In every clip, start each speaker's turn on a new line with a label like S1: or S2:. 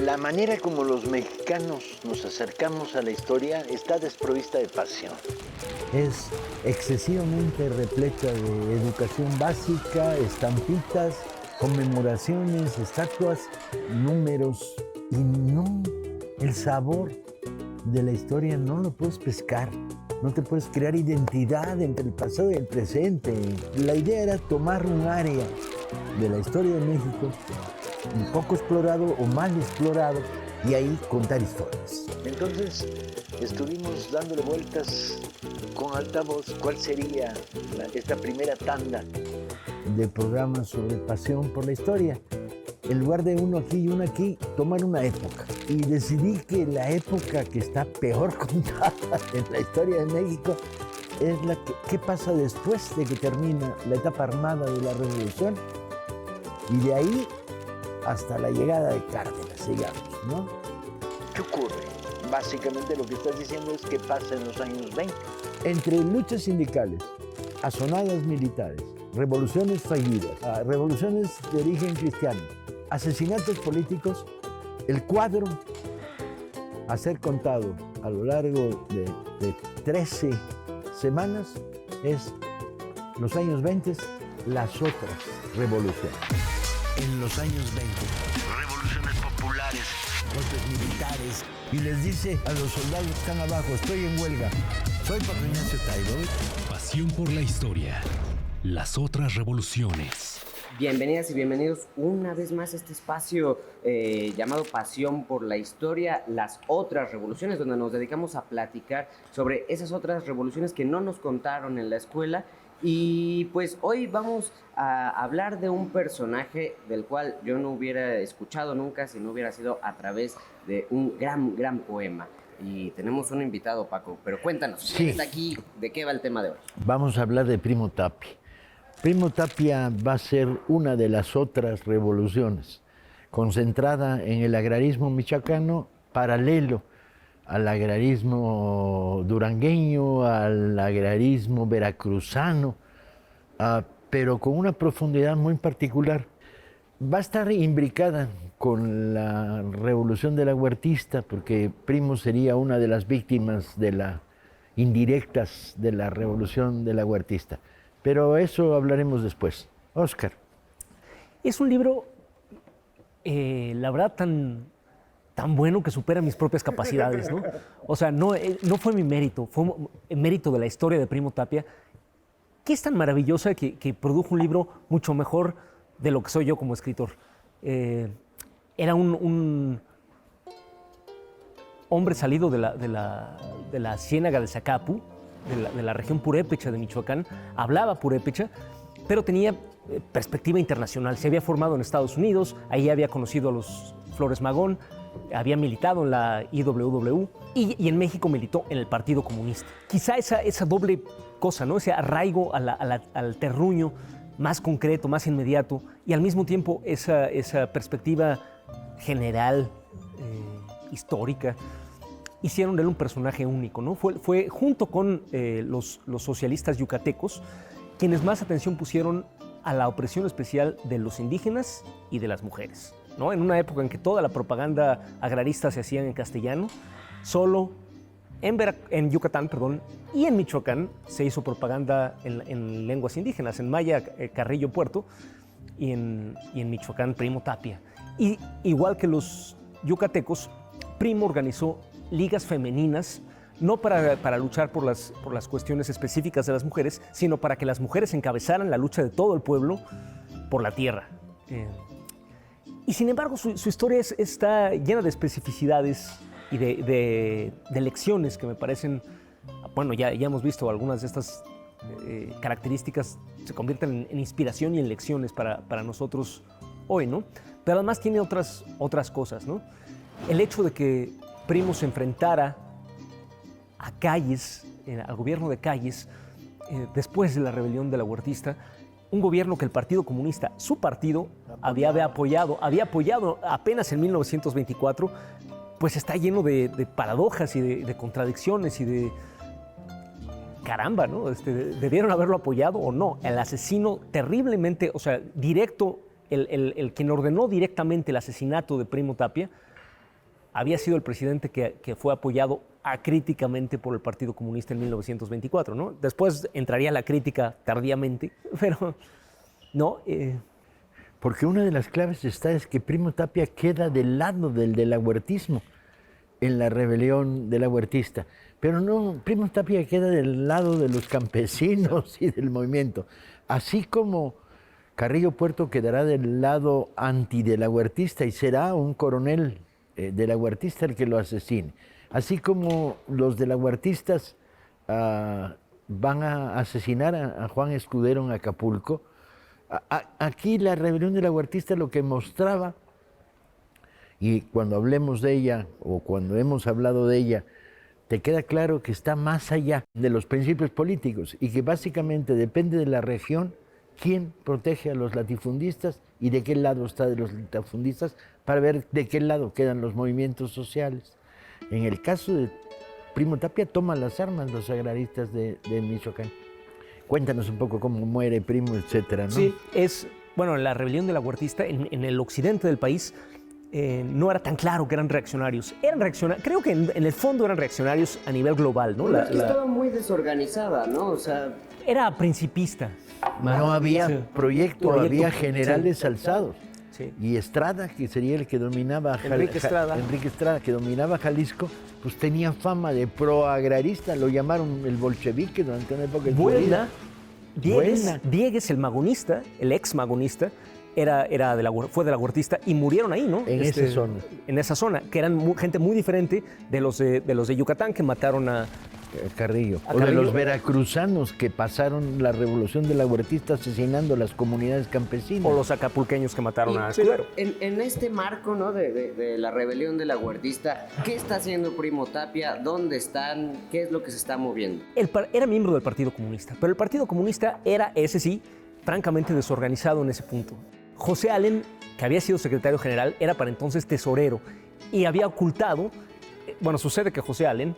S1: La manera como los mexicanos nos acercamos a la historia está desprovista de pasión.
S2: Es excesivamente repleta de educación básica, estampitas, conmemoraciones, estatuas, números y no, el sabor de la historia no lo puedes pescar. No te puedes crear identidad entre el pasado y el presente. La idea era tomar un área de la historia de México, un poco explorado o mal explorado, y ahí contar historias.
S1: Entonces estuvimos dándole vueltas con altavoz cuál sería esta primera tanda
S2: de programas sobre pasión por la historia. En lugar de uno aquí y uno aquí, tomar una época. Y decidí que la época que está peor contada en la historia de México es la que ¿qué pasa después de que termina la etapa armada de la Revolución? Y de ahí hasta la llegada de Cárdenas, digamos, ¿no?
S1: ¿Qué ocurre? Básicamente lo que estás diciendo es qué pasa en los años 20.
S2: Entre luchas sindicales, azonadas militares, revoluciones fallidas, revoluciones de origen cristiano, asesinatos políticos, el cuadro a ser contado a lo largo de 13 semanas es los años 20, las otras revoluciones. En los años 20, revoluciones populares, golpes militares, y les dice a los soldados que están abajo, estoy en huelga, soy Paco Ignacio Taibo.
S3: Pasión por la historia, las otras revoluciones.
S4: Bienvenidas y bienvenidos una vez más a este espacio llamado Pasión por la Historia, las otras revoluciones, donde nos dedicamos a platicar sobre esas otras revoluciones que no nos contaron en la escuela. Y pues hoy vamos a hablar de un personaje del cual yo no hubiera escuchado nunca si no hubiera sido a través de un gran poema. Y tenemos un invitado, Paco, pero cuéntanos, ¿quién está aquí? ¿De qué va el tema de hoy?
S2: Vamos a hablar de Primo Tapia. Primo Tapia va a ser una de las otras revoluciones, concentrada en el agrarismo michoacano, paralelo al agrarismo durangueño, al agrarismo veracruzano, pero con una profundidad muy particular. Va a estar imbricada con la revolución de la Huertista, porque Primo sería una de las víctimas indirectas de la revolución de la Huertista. Pero eso hablaremos después. Óscar.
S5: Es un libro, la verdad, tan bueno que supera mis propias capacidades, ¿no? O sea, no fue mi mérito, fue el mérito de la historia de Primo Tapia, que es tan maravillosa que produjo un libro mucho mejor de lo que soy yo como escritor. Era un hombre salido de la ciénaga de Zacapu, de la región purépecha de Michoacán, hablaba purépecha, pero tenía perspectiva internacional. Se había formado en Estados Unidos, ahí había conocido a los Flores Magón, había militado en la IWW y en México militó en el Partido Comunista. Quizá esa doble cosa, ¿no? Ese arraigo al terruño más concreto, más inmediato, y al mismo tiempo esa perspectiva general, histórica, hicieron de él un personaje único, ¿no? Fue junto con los socialistas yucatecos quienes más atención pusieron a la opresión especial de los indígenas y de las mujeres, ¿no? En una época en que toda la propaganda agrarista se hacía en castellano, solo en Yucatán, y en Michoacán se hizo propaganda en lenguas indígenas, en maya Carrillo Puerto y en Michoacán Primo Tapia. Y igual que los yucatecos, Primo organizó ligas femeninas, no para luchar por las cuestiones específicas de las mujeres, sino para que las mujeres encabezaran la lucha de todo el pueblo por la tierra. Y sin embargo, su historia está llena de especificidades y de lecciones que me parecen, bueno, ya hemos visto algunas de estas características se convierten en inspiración y en lecciones para nosotros hoy, ¿no? Pero además tiene otras cosas, ¿no? El hecho de que Primo se enfrentara a Calles, al gobierno de Calles, después de la rebelión de la Huertista, un gobierno que el Partido Comunista, su partido, había apoyado apenas en 1924, pues está lleno de paradojas y de contradicciones y de... Caramba, ¿no? ¿Debieron haberlo apoyado o no? El asesino terriblemente, o sea, directo, el quien ordenó directamente el asesinato de Primo Tapia, había sido el presidente que fue apoyado acríticamente por el Partido Comunista en 1924, ¿no? Después entraría la crítica tardíamente, pero no.
S2: Porque una de las claves es que Primo Tapia queda del lado del delahuertismo en la rebelión delahuertista. Pero no, Primo Tapia queda del lado de los campesinos y del movimiento. Así como Carrillo Puerto quedará del lado antidelahuertista y será un coronel delahuertista el que lo asesine. Así como los delahuertistas van a asesinar a Juan Escudero en Acapulco, aquí la rebelión delahuertista lo que mostraba, y cuando hablemos de ella o cuando hemos hablado de ella, te queda claro que está más allá de los principios políticos y que básicamente depende de la región quién protege a los latifundistas y de qué lado está de los latifundistas para ver de qué lado quedan los movimientos sociales. En el caso de Primo Tapia toman las armas los agraristas de Michoacán. Cuéntanos un poco cómo muere Primo, etcétera, ¿no?
S5: Sí, la rebelión delahuertista en el occidente del país no era tan claro que eran reaccionarios. Creo que en el fondo eran reaccionarios a nivel global, ¿no?
S4: Estaba muy desorganizada, ¿no? O sea,
S5: era principista.
S2: No había proyecto, había
S5: sí.
S2: generales alzados.
S5: Sí.
S2: Y Estrada, que sería el que dominaba
S5: Enrique Estrada,
S2: que dominaba Jalisco, pues tenía fama de proagrarista, lo llamaron el bolchevique durante una época de su vida.
S5: Diegues, el magonista, el ex magonista, fue delahuertista y murieron ahí, ¿no?
S2: En esa zona.
S5: En esa zona, que eran gente muy diferente de los de Yucatán que mataron a
S2: Carrillo.
S5: A
S2: O de
S5: Carrillo.
S2: los veracruzanos que pasaron la revolución delahuertista asesinando a las comunidades campesinas.
S5: O los acapulqueños que mataron a
S4: pero
S5: Escudero.
S4: en este marco, ¿no? de la rebelión delahuertista, ¿qué está haciendo Primo Tapia? ¿Dónde están? ¿Qué es lo que se está moviendo?
S5: Era miembro del Partido Comunista, pero el Partido Comunista era, ese sí, francamente desorganizado en ese punto. José Allen, que había sido secretario general, era para entonces tesorero y había ocultado, sucede que José Allen,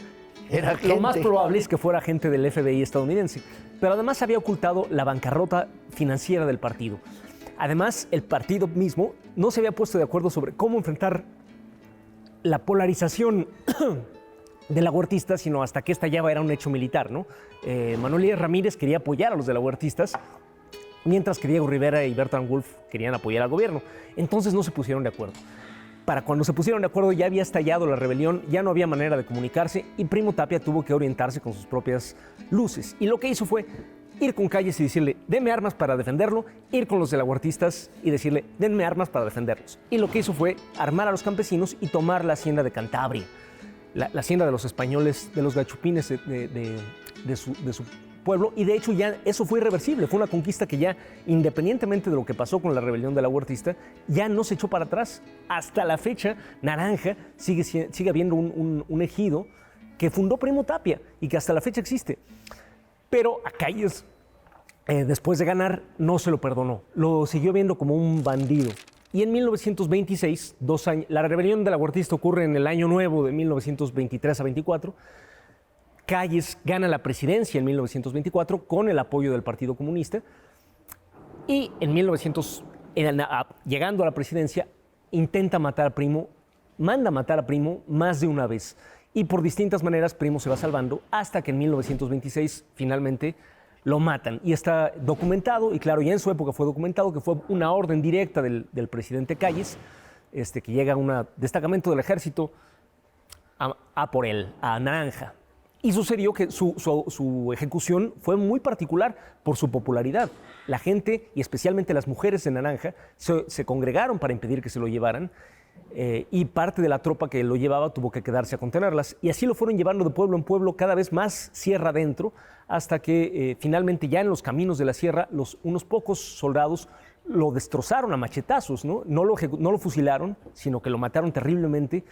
S5: lo más probable es que fuera agente del FBI estadounidense, pero además había ocultado la bancarrota financiera del partido. Además, el partido mismo no se había puesto de acuerdo sobre cómo enfrentar la polarización delahuertista, sino hasta que esta ya era un hecho militar, ¿no? Manuel Díaz Ramírez quería apoyar a los delahuertistas, mientras que Diego Rivera y Bertrand Wolff querían apoyar al gobierno. Entonces no se pusieron de acuerdo. Para cuando se pusieron de acuerdo ya había estallado la rebelión, ya no había manera de comunicarse y Primo Tapia tuvo que orientarse con sus propias luces. Y lo que hizo fue ir con Calles y decirle, denme armas para defenderlo, ir con los delahuertistas y decirle, denme armas para defenderlos. Y lo que hizo fue armar a los campesinos y tomar la hacienda de Cantabria, la hacienda de los españoles, de los gachupines de su pueblo, y de hecho ya eso fue irreversible, fue una conquista que ya, independientemente de lo que pasó con la rebelión delahuertista, ya no se echó para atrás. Hasta la fecha, Naranja sigue habiendo un ejido que fundó Primo Tapia y que hasta la fecha existe. Pero a Calles, después de ganar, no se lo perdonó, lo siguió viendo como un bandido. Y en 1926, la rebelión delahuertista ocurre en el año nuevo de 1923 a 24, Calles gana la presidencia en 1924 con el apoyo del Partido Comunista y llegando a la presidencia intenta matar a Primo, manda matar a Primo más de una vez y por distintas maneras Primo se va salvando hasta que en 1926 finalmente lo matan y está documentado, y claro, ya en su época fue documentado que fue una orden directa del presidente Calles, que llega a un destacamento del ejército a por él, a Naranja. Y sucedió que su ejecución fue muy particular por su popularidad. La gente, y especialmente las mujeres de Naranja, se congregaron para impedir que se lo llevaran y parte de la tropa que lo llevaba tuvo que quedarse a contenerlas. Y así lo fueron llevando de pueblo en pueblo, cada vez más sierra adentro, hasta que finalmente ya en los caminos de la sierra, unos pocos soldados lo destrozaron a machetazos, ¿no? No lo fusilaron, sino que lo mataron terriblemente,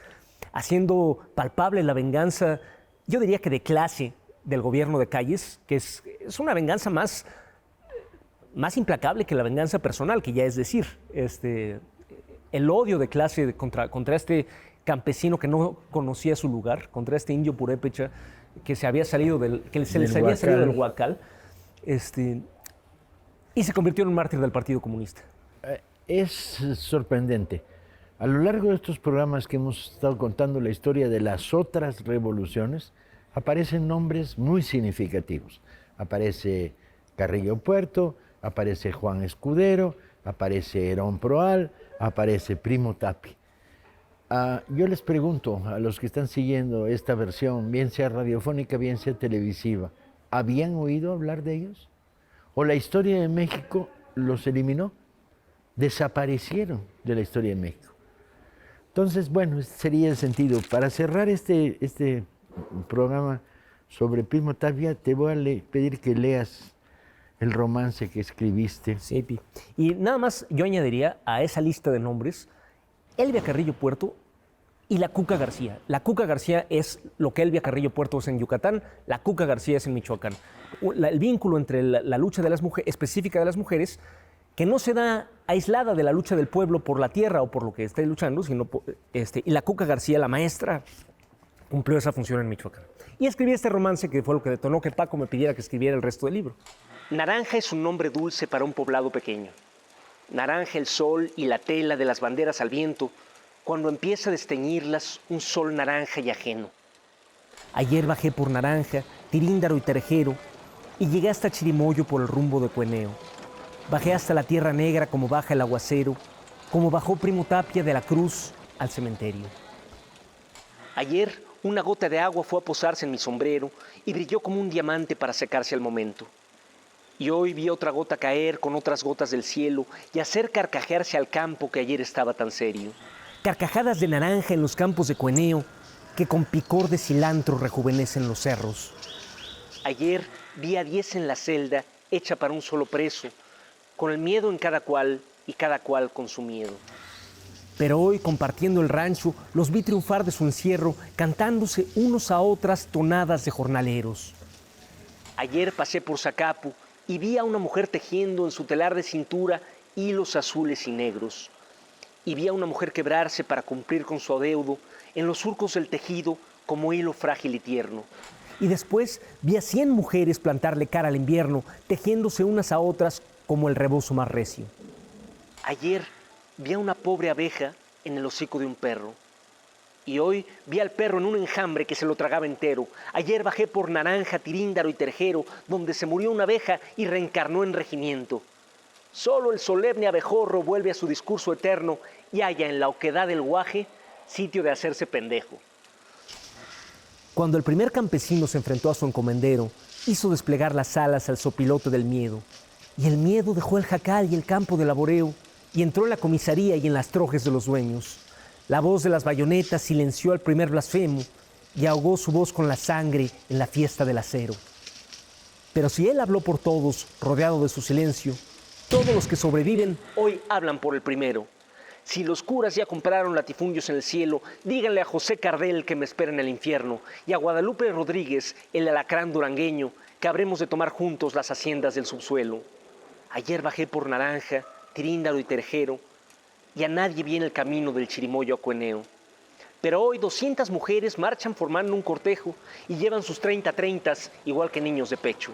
S5: haciendo palpable la venganza, yo diría que de clase, del gobierno de Calles, que es una venganza más implacable que la venganza personal, que ya es decir, el odio de clase contra este campesino que no conocía su lugar, contra este indio purépecha que se les había salido del Huacal, y se convirtió en un mártir del Partido Comunista.
S2: Es sorprendente, A lo largo de estos programas que hemos estado contando la historia de las otras revoluciones, aparecen nombres muy significativos. Aparece Carrillo Puerto, aparece Juan Escudero, aparece Herón Proal, aparece Primo Tapia. Yo les pregunto a los que están siguiendo esta versión, bien sea radiofónica, bien sea televisiva, ¿habían oído hablar de ellos? ¿O la historia de México los eliminó? Desaparecieron de la historia de México. Entonces, bueno, este sería el sentido. Para cerrar este programa sobre Primo Tapia, te voy a pedir que leas el romance que escribiste.
S5: Sí, Pi. Y nada más yo añadiría a esa lista de nombres Elvia Carrillo Puerto y la Cuca García. La Cuca García es lo que Elvia Carrillo Puerto es en Yucatán, la Cuca García es en Michoacán. El vínculo entre la lucha de las mujeres, específica de las mujeres, que no se da aislada de la lucha del pueblo por la tierra o por lo que esté luchando, sino y la Cuca García, la maestra, cumplió esa función en Michoacán. Y escribí este romance que fue lo que detonó que Paco me pidiera que escribiera el resto del libro. Naranja es un nombre dulce para un poblado pequeño. Naranja el sol y la tela de las banderas al viento, cuando empieza a desteñirlas un sol naranja y ajeno. Ayer bajé por Naranja, Tiríndaro y Terejero, y llegué hasta Chirimoyo por el rumbo de Cueneo. Bajé hasta la Tierra Negra como baja el aguacero, como bajó Primo Tapia de la Cruz al cementerio. Ayer una gota de agua fue a posarse en mi sombrero y brilló como un diamante para secarse al momento. Y hoy vi otra gota caer con otras gotas del cielo y hacer carcajearse al campo que ayer estaba tan serio. Carcajadas de naranja en los campos de Cueneo que con picor de cilantro rejuvenecen los cerros. Ayer vi a 10 en la celda hecha para un solo preso, con el miedo en cada cual y cada cual con su miedo. Pero hoy, compartiendo el rancho, los vi triunfar de su encierro, cantándose unos a otras tonadas de jornaleros. Ayer pasé por Zacapu y vi a una mujer tejiendo en su telar de cintura hilos azules y negros. Y vi a una mujer quebrarse para cumplir con su adeudo en los surcos del tejido como hilo frágil y tierno. Y después vi a 100 mujeres plantarle cara al invierno, tejiéndose unas a otras como el rebozo más recio. Ayer vi a una pobre abeja en el hocico de un perro. Y hoy vi al perro en un enjambre que se lo tragaba entero. Ayer bajé por Naranja, Tiríndaro y Terejero, donde se murió una abeja y reencarnó en regimiento. Solo el solemne abejorro vuelve a su discurso eterno y halla en la oquedad del guaje sitio de hacerse pendejo. Cuando el primer campesino se enfrentó a su encomendero, hizo desplegar las alas al sopilote del miedo. Y el miedo dejó el jacal y el campo de laboreo, y entró en la comisaría y en las trojes de los dueños. La voz de las bayonetas silenció al primer blasfemo y ahogó su voz con la sangre en la fiesta del acero. Pero si él habló por todos, rodeado de su silencio, todos los que sobreviven hoy hablan por el primero. Si los curas ya compraron latifundios en el cielo, díganle a José Cardel que me espera en el infierno y a Guadalupe Rodríguez, el alacrán durangueño, que habremos de tomar juntos las haciendas del subsuelo. Ayer bajé por Naranja, Tiríndaro y Terejero, y a nadie viene el camino del Chirimoyo a Cueneo. Pero hoy 200 mujeres marchan formando un cortejo y llevan sus 30 igual que niños de pecho.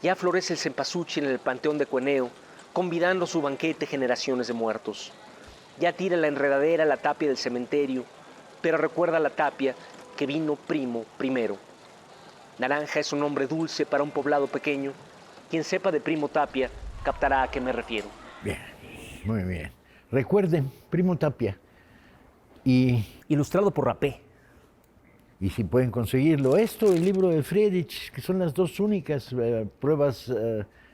S5: Ya florece el cempasúchil en el panteón de Cueneo, convidando a su banquete generaciones de muertos. Ya tira la enredadera la tapia del cementerio, pero recuerda la tapia que vino Primo primero. Naranja es un nombre dulce para un poblado pequeño. Quien sepa de Primo Tapia captará a qué me refiero.
S2: Bien, muy bien. Recuerden, Primo Tapia. Y
S5: Ilustrado por Rapé.
S2: si pueden conseguirlo, esto, el libro de Friedrich, que son las dos únicas pruebas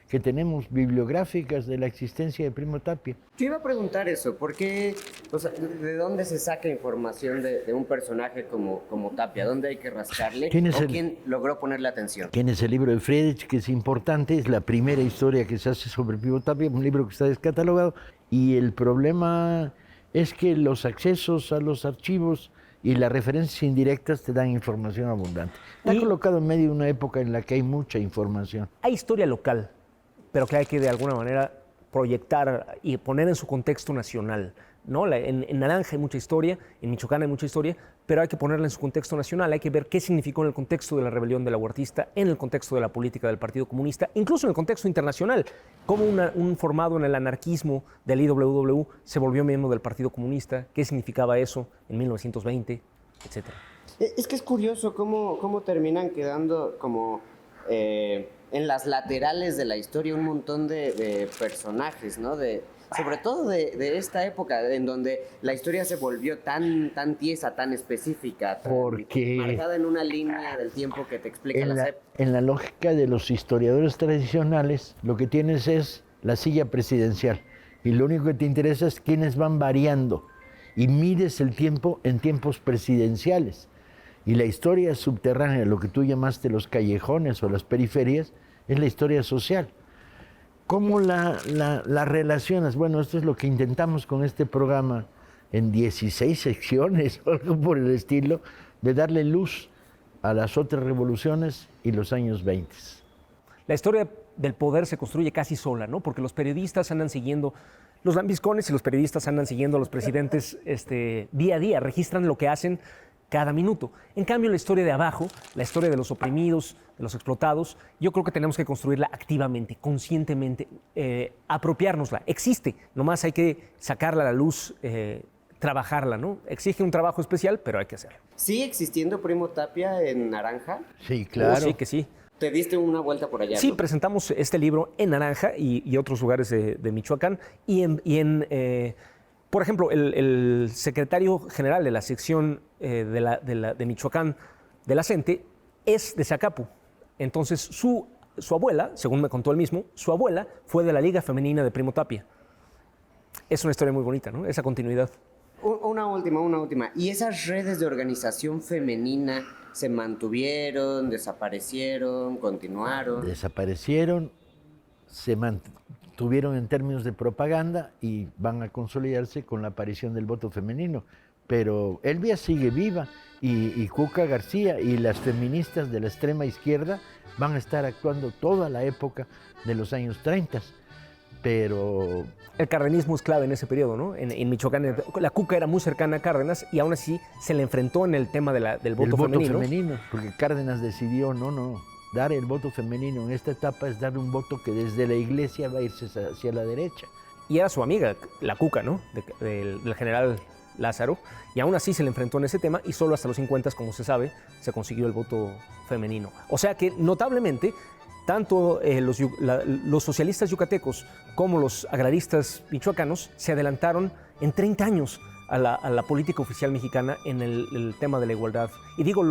S2: que tenemos bibliográficas de la existencia de Primo Tapia.
S4: Te iba a preguntar eso, porque, o sea, ¿de dónde se saca información de un personaje como Tapia? ¿Dónde hay que rascarle? ¿Quién logró ponerle atención?
S2: Tienes el libro de Friedrich, que es importante, es la primera historia que se hace sobre Primo Tapia, un libro que está descatalogado, y el problema es que los accesos a los archivos y las referencias indirectas te dan información abundante. Está colocado en medio de una época en la que hay mucha información.
S5: Hay historia local, pero que hay que de alguna manera proyectar y poner en su contexto nacional. ¿no? En Naranja hay mucha historia, en Michoacán hay mucha historia, pero hay que ponerla en su contexto nacional, hay que ver qué significó en el contexto de la rebelión de la Huertista, en el contexto de la política del Partido Comunista, incluso en el contexto internacional, cómo un formado en el anarquismo del IWW se volvió miembro del Partido Comunista, qué significaba eso en 1920, etcétera.
S4: Es que es curioso cómo terminan quedando como en las laterales de la historia un montón de personajes, ¿no? Sobre todo de esta época en donde la historia se volvió tan tiesa, tan específica,
S2: Porque
S4: marcada en una línea del tiempo que te explica la SEP.
S2: en la lógica de los historiadores tradicionales, lo que tienes es la silla presidencial y lo único que te interesa es quiénes van variando y mides el tiempo en tiempos presidenciales. Y la historia subterránea, lo que tú llamaste los callejones o las periferias, es la historia social. ¿Cómo la relacionas? Bueno, esto es lo que intentamos con este programa en 16 secciones o algo por el estilo, de darle luz a las otras revoluciones y los años 20.
S5: La historia del poder se construye casi sola, ¿no? Porque los periodistas andan siguiendo, los lambiscones y los periodistas andan siguiendo a los presidentes día a día, registran lo que hacen cada minuto. En cambio, la historia de abajo, la historia de los oprimidos, de los explotados, yo creo que tenemos que construirla activamente, conscientemente, apropiárnosla. Existe, nomás hay que sacarla a la luz, trabajarla, ¿no? Exige un trabajo especial, pero hay que hacerlo.
S4: ¿Sigue existiendo Primo Tapia en Naranja?
S2: Sí, claro.
S5: Sí, que sí.
S4: Te diste una vuelta por allá,
S5: Sí,
S4: ¿no?
S5: presentamos este libro en Naranja y otros lugares de Michoacán por ejemplo, el secretario general de la sección de Michoacán de la CENTE es de Zacapu. Entonces, su abuela, según me contó él mismo, su abuela fue de la Liga Femenina de Primo Tapia. Es una historia muy bonita, ¿no? Esa continuidad.
S4: Una última. ¿Y esas redes de organización femenina se mantuvieron, desaparecieron, continuaron?
S2: Desaparecieron, se mantuvieron en términos de propaganda y van a consolidarse con la aparición del voto femenino. Pero Elvia sigue viva y Cuca García y las feministas de la extrema izquierda van a estar actuando toda la época de los años 30. Pero
S5: el cardenismo es clave en ese periodo, ¿no? En Michoacán, la Cuca era muy cercana a Cárdenas y aún así se le enfrentó en el tema del voto femenino.
S2: Porque Cárdenas decidió, no, dar el voto femenino en esta etapa es dar un voto que desde la iglesia va a irse hacia la derecha.
S5: Y era su amiga, la Cuca, ¿no? Del general Lázaro, y aún así se le enfrentó en ese tema y solo hasta los 50, como se sabe, se consiguió el voto femenino. O sea que notablemente, tanto los socialistas yucatecos como los agraristas michoacanos se adelantaron en 30 años a la política oficial mexicana en el tema de la igualdad. Y digo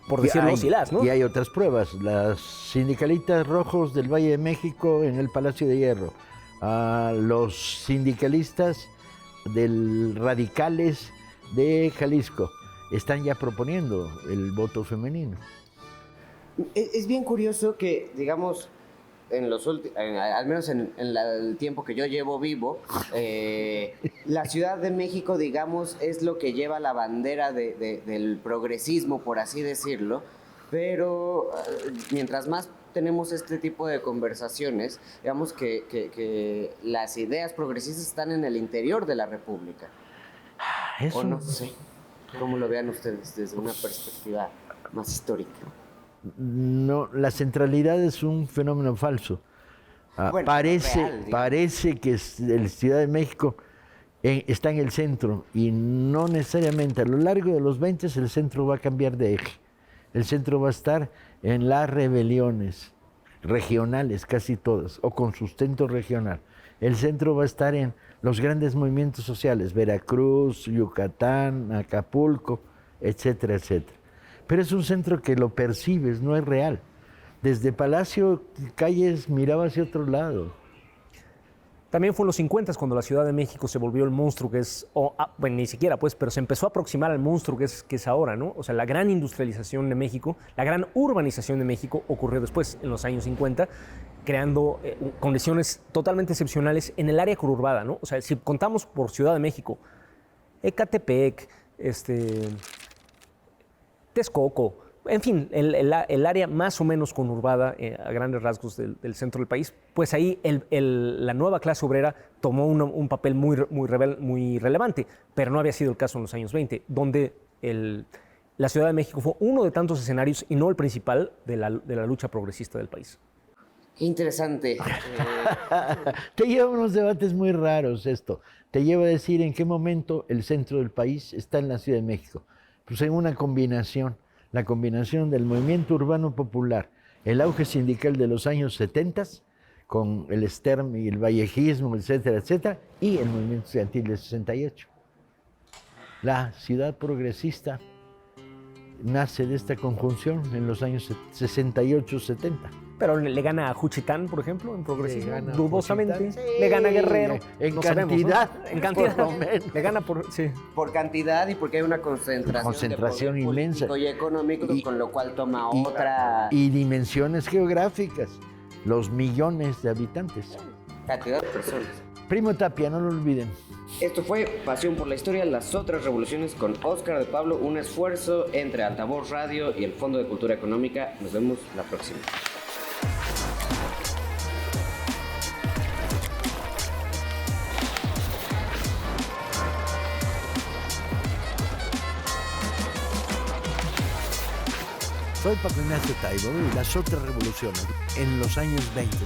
S5: por decir los y las, ¿no?
S2: Y hay otras pruebas. Las sindicalistas rojos del Valle de México en el Palacio de Hierro, los sindicalistas radicales de Jalisco están ya proponiendo el voto femenino.
S4: Es bien curioso que, digamos, al menos en el tiempo que yo llevo vivo, la Ciudad de México, digamos, es lo que lleva la bandera del progresismo, por así decirlo, pero mientras más tenemos este tipo de conversaciones, digamos que las ideas progresistas están en el interior de la República.
S2: Eso
S4: o no sé, cómo lo vean ustedes desde una perspectiva más histórica.
S2: No, la centralidad es un fenómeno falso.
S4: Bueno,
S2: parece que el Ciudad de México está en el centro y no necesariamente. A lo largo de los 20 el centro va a cambiar de eje. El centro va a estar en las rebeliones regionales, casi todas, o con sustento regional. El centro va a estar en los grandes movimientos sociales, Veracruz, Yucatán, Acapulco, etcétera, etcétera. Pero es un centro que lo percibes, no es real. Desde Palacio Calles miraba hacia otro lado.
S5: También fue en los 50 cuando la Ciudad de México se volvió el monstruo que es, bueno, ni siquiera pues, pero se empezó a aproximar al monstruo que es ahora, ¿no? O sea, la gran industrialización de México, la gran urbanización de México ocurrió después, en los años 50, creando condiciones totalmente excepcionales en el área conurbada, ¿no? O sea, si contamos por Ciudad de México, Ecatepec, Texcoco, en fin, el área más o menos conurbada a grandes rasgos del centro del país, pues ahí la nueva clase obrera tomó un papel muy relevante, pero no había sido el caso en los años 20, donde la Ciudad de México fue uno de tantos escenarios y no el principal de la lucha progresista del país.
S4: Qué interesante.
S2: Te lleva a unos debates muy raros esto. Te lleva a decir en qué momento el centro del país está en la Ciudad de México. Pues en una combinación, la combinación del movimiento urbano popular, el auge sindical de los años 70, con el Stern y el vallejismo, etcétera, etcétera, y el movimiento estudiantil del 68. La ciudad progresista nace de esta conjunción en los años 68-70.
S5: Pero le gana a Juchitán, por ejemplo, en progresismo,
S2: Le gana a
S5: dudosamente.
S2: Juchitán, sí.
S5: Le gana a Guerrero.
S2: En
S5: no
S2: cantidad,
S5: sabemos, ¿no? En cantidad.
S2: por lo menos.
S5: Le gana por... Sí.
S4: Por cantidad y porque hay una
S2: Concentración
S4: de poder
S2: inmensa.
S4: político y económico,
S2: Y-
S4: con lo cual toma otra
S2: Y dimensiones geográficas, los millones de habitantes.
S4: cantidad de personas.
S2: Primo Tapia, no lo olviden.
S4: Esto fue Pasión por la Historia, las otras revoluciones con Óscar de Pablo, un esfuerzo entre Altavoz Radio y el Fondo de Cultura Económica. Nos vemos la próxima.
S2: Soy Paco Ignacio Taibo y las otras revoluciones en los años 20.